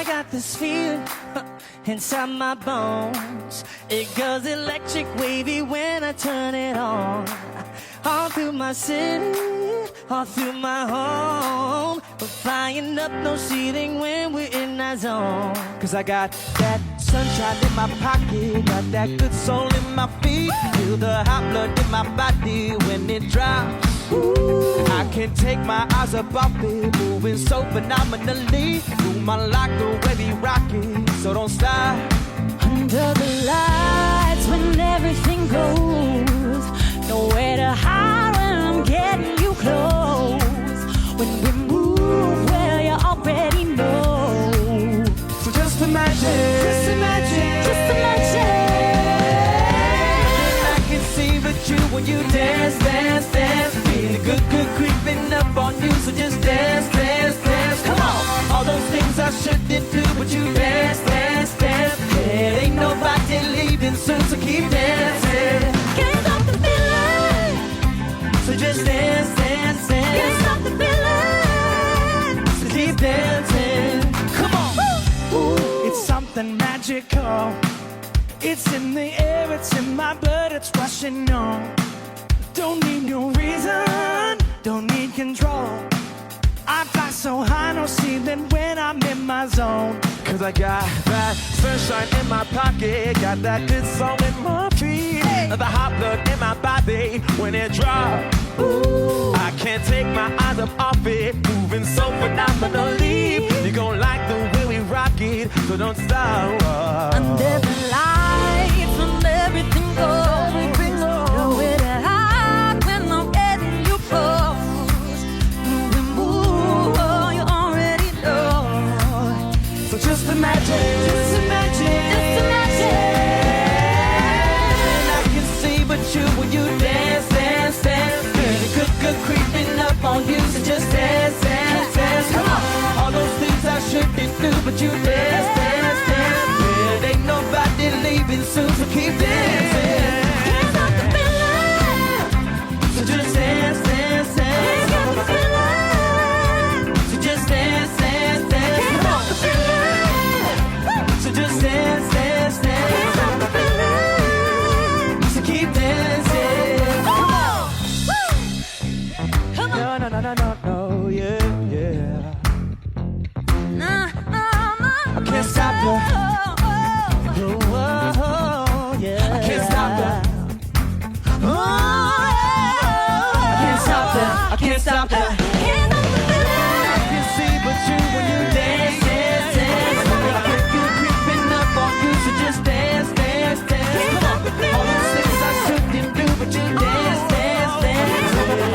got this feeling inside my bones. It goes electric wavy when I turn it on. All through my city, all through my home. We're flying up no ceiling when we're in that zone. Cause I got that sunshine in my pocket, got that good soul in my feet. Feel the hot blood in my body when it drops. Ooh, I can't take my eyes up off it, moving so phenomenally. Through my like the way we rock it, so don't stop. Under the lights when everything goes, nowhere to hide when I'm getting you close. When we move, well, you already know. So just imagine, Just imagine, just imagine. I can see but you when you dance, dance, dance. Feeling good, good creeping up on you. So just dance, dance, dance. Come on. All those things I shouldn't do, but you dance, dance, dance. There ain't nobody leaving soon, so keep dancing. Can't stop the feeling. So just dance, dance, dance. Can't stop the feeling. So keep dancing. Come on. Ooh, it's something magical. It's in the air, it's in my blood, it's rushing on. Don't need no reason, don't need control. I fly so high, no ceiling when I'm in my zone. Cause I got that sunshine in my pocket, got that good soul in my feet, the hot blood in my body when it drops. Ooh, I can't take my eyes up off it, moving so phenomenally. You gon' like the way we rock it, so don't stop. Under the lights when everything goes, nowhere to hide when I'm getting you close. When we move, oh, you already know. So just imagine, Just imagine, just imagine. I can see but you when you dance, dance, dance. Feeling good, good creeping up on you, so just dance, dance, dance. Come on. All those things I shouldn't do, but you dance, dance, dance. There ain't nobody leaving soon, so keep dancing. Can't stop the feeling. So just dance, dance, Can't dance. stop the feeling. So just dance, dance, dance. Can't Come stop the feeling. on. So just dance, dance, Can't dance. stop the feeling. So keep dancing. Come on. Come on. No, no, no, no, no, no, yeah, yeah. Nah, nah, nah, I can't stop her. oh, Oh, oh, oh, yeah. I can't stop that. oh, I can't stop that. I can't stop that. Can't stop the feeling. I can see but you when you dance, dance, dance. Good, good creeping up on you, so just dance, dance, dance. All those things I shouldn't do, but you dance, dance, dance.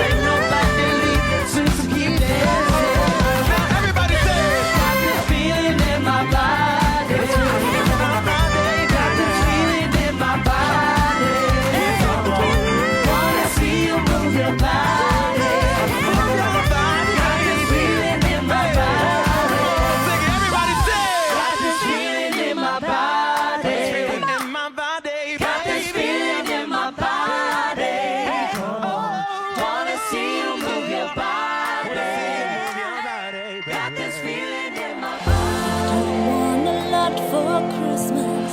Ain't nobody leaving soon, so keep dancing. Now everybody say, got this feeling in my body. Got this feeling in my body. Wanna see you move your body. Got this feeling in my body. Everybody say, got this feeling in my body. Got this feeling in my body. Wanna see you move your body. Got this feeling in my body. I want a lot for Christmas.